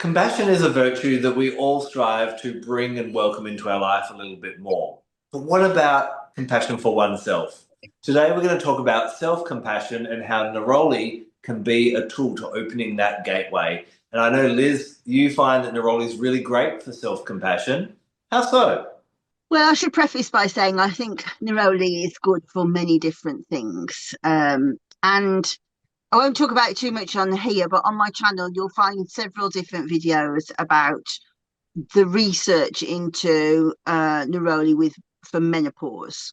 Compassion is a virtue that we all strive to bring and welcome into our life a little bit more. But what about compassion for oneself? Today, we're going to talk about self compassion and how Neroli can be a tool to opening that gateway. And I know, Liz, you find that Neroli is really great for self compassion. How so? Well, I should preface by saying I think Neroli is good for many different things. And I won't talk about it too much on here, but on my channel, you'll find several different videos about the research into Neroli for menopause.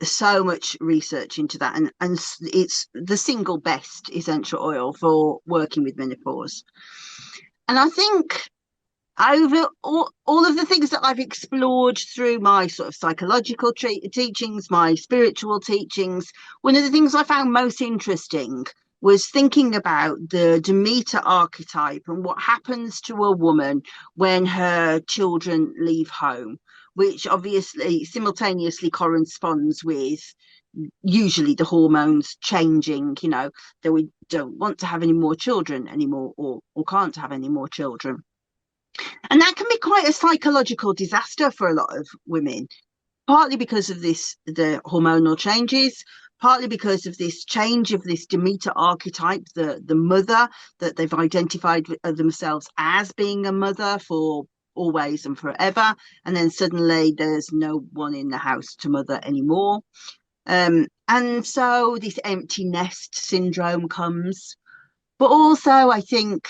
So much research into that, and it's the single best essential oil for working with menopause. And I think over all of the things that I've explored through my sort of psychological teachings, my spiritual teachings, one of the things I found most interesting was thinking about the Demeter archetype and what happens to a woman when her children leave home, which obviously simultaneously corresponds with usually the hormones changing, that we don't want to have any more children anymore or can't have any more children. And that can be quite a psychological disaster for a lot of women, partly because of the hormonal changes, partly because of this change of this Demeter archetype, the mother that they've identified themselves as being a mother for always and forever. And then suddenly there's no one in the house to mother anymore. And so this empty nest syndrome comes. But also, I think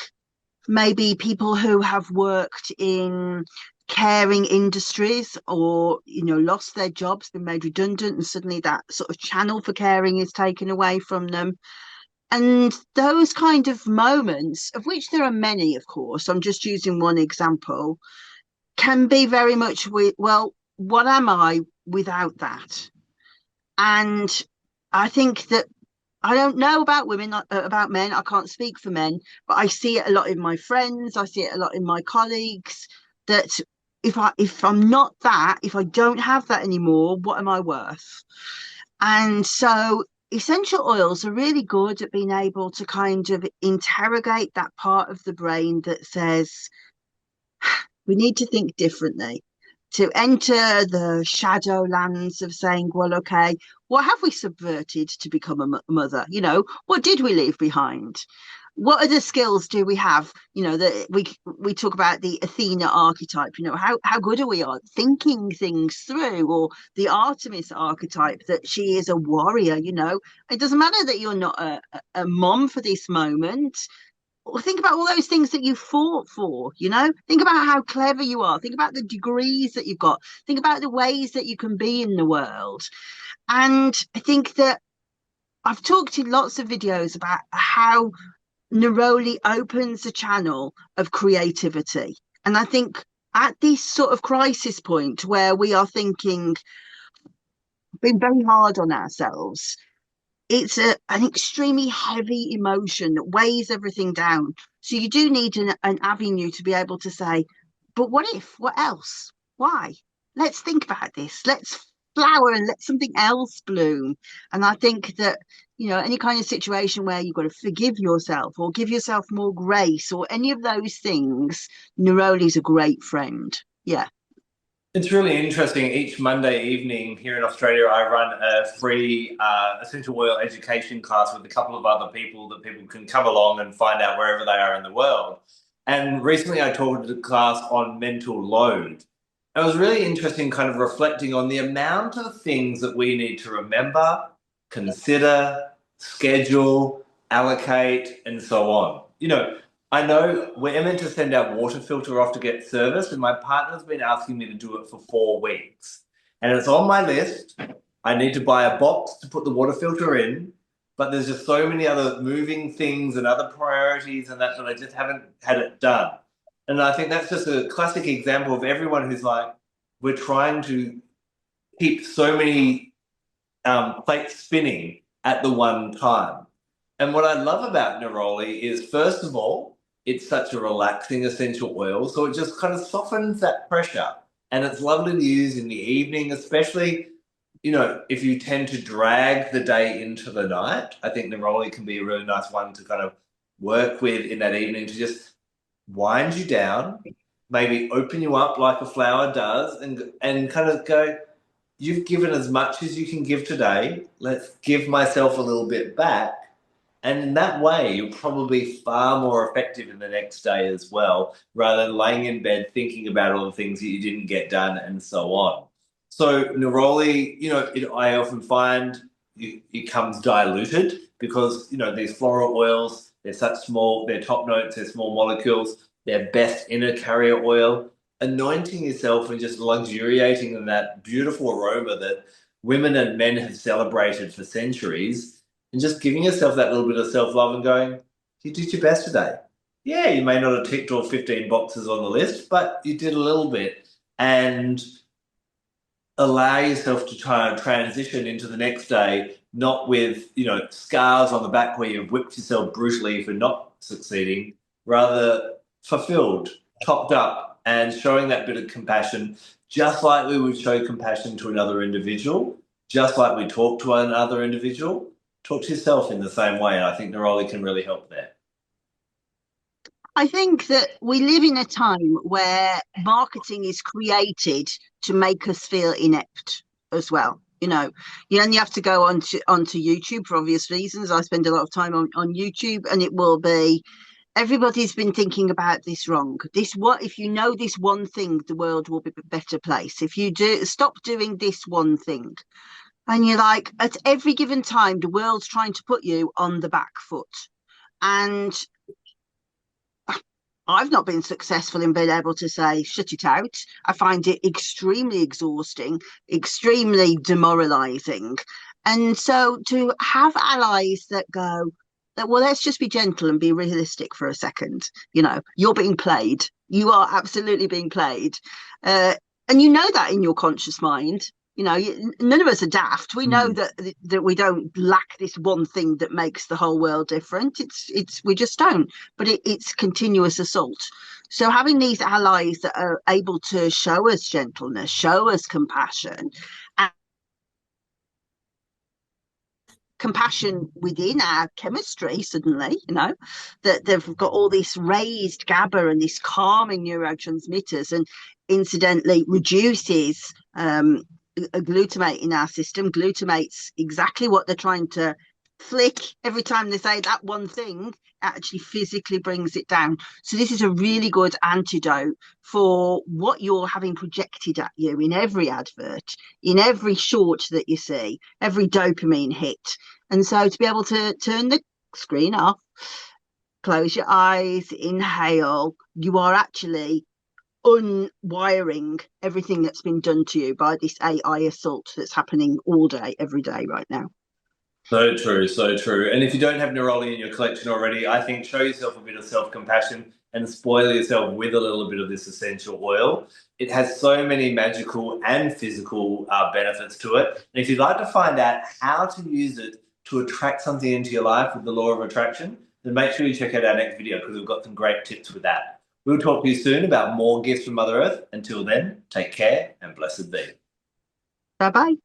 maybe people who have worked in caring industries or lost their jobs, been made redundant, and suddenly that sort of channel for caring is taken away from them. And those kind of moments, of which there are many, of course, I'm just using one example, can be very much well, what am I without that? And I think that I don't know about women, about men. I can't speak for men, but I see it a lot in my friends. I see it a lot in my colleagues. That if I'm not that, if I don't have that anymore, what am I worth? And so essential oils are really good at being able to kind of interrogate that part of the brain that says we need to think differently, to enter the shadow lands of saying, well, okay, what have we subverted to become a mother? What did we leave behind? What other skills do we have? That we talk about the Athena archetype. How good are we at thinking things through, or the Artemis archetype that she is a warrior. It doesn't matter that you're not a mom for this moment. Well, think about all those things that you fought for. Think about how clever you are. Think about the degrees that you've got. Think about the ways that you can be in the world. And I think that I've talked in lots of videos about how Neroli opens a channel of creativity. And I think at this sort of crisis point where we are thinking, being very hard on ourselves, it's an extremely heavy emotion that weighs everything down. So you do need an avenue to be able to say, but what if? What else? Why? Let's think about this. Let's flower and let something else bloom. And I think that, any kind of situation where you've got to forgive yourself or give yourself more grace or any of those things, Neroli's a great friend. Yeah. It's really interesting. Each Monday evening here in Australia, I run a free essential oil education class with a couple of other people that people can come along and find out wherever they are in the world. And recently I taught a class on mental load. It was really interesting kind of reflecting on the amount of things that we need to remember, consider, schedule, allocate, and so on. I know we're meant to send our water filter off to get serviced, and my partner's been asking me to do it for 4 weeks. And it's on my list. I need to buy a box to put the water filter in, but there's just so many other moving things and other priorities and that I just haven't had it done. And I think that's just a classic example of everyone who's like, we're trying to keep so many plates spinning at the one time. And what I love about Neroli is, first of all, it's such a relaxing essential oil. So it just kind of softens that pressure. And it's lovely to use in the evening, especially, if you tend to drag the day into the night. I think Neroli can be a really nice one to kind of work with in that evening to just wind you down, maybe open you up like a flower does, and kind of go, you've given as much as you can give today. Let's give myself a little bit back. And in that way, you're probably far more effective in the next day as well, rather than laying in bed thinking about all the things that you didn't get done and so on. So Neroli, I often find it comes diluted because, these floral oils, they're top notes, they're small molecules, they're best in a carrier oil. Anointing yourself and just luxuriating in that beautiful aroma that women and men have celebrated for centuries, and just giving yourself that little bit of self-love and going, you did your best today. Yeah, you may not have ticked all 15 boxes on the list, but you did a little bit. And allow yourself to try and transition into the next day, not with, scars on the back where you've whipped yourself brutally for not succeeding, rather fulfilled, topped up, and showing that bit of compassion, just like we would show compassion to another individual, just like we talk to another individual, talk to yourself in the same way. And I think Neroli can really help there. I think that we live in a time where marketing is created to make us feel inept as well. You only have to go onto YouTube for obvious reasons. I spend a lot of time on YouTube, and it will be everybody's been thinking about this wrong. If you know this one thing, the world will be a better place. If you do stop doing this one thing, and you're like, at every given time, the world's trying to put you on the back foot. And I've not been successful in being able to say, shut it out. I find it extremely exhausting, extremely demoralizing. And so to have allies that go, well, let's just be gentle and be realistic for a second. You're being played. You are absolutely being played. And you know that in your conscious mind. None of us are daft. We know that we don't lack this one thing that makes the whole world different. We just don't. But it's continuous assault. So having these allies that are able to show us gentleness, show us compassion, and compassion within our chemistry, suddenly, that they've got all this raised GABA and this calming neurotransmitters, and incidentally reduces a glutamate in our system. Glutamate's exactly what they're trying to flick every time they say that one thing. Actually physically brings it down. So this is a really good antidote for what you're having projected at you in every advert, in every short that you see, every dopamine hit. And so to be able to turn the screen off, close your eyes, inhale, you are actually unwiring everything that's been done to you by this AI assault that's happening all day, every day right now. So true, so true. And if you don't have Neroli in your collection already, I think show yourself a bit of self-compassion and spoil yourself with a little bit of this essential oil. It has so many magical and physical benefits to it. And if you'd like to find out how to use it to attract something into your life with the law of attraction, then make sure you check out our next video because we've got some great tips with that. We'll talk to you soon about more gifts from Mother Earth. Until then, take care and blessed be. Bye bye.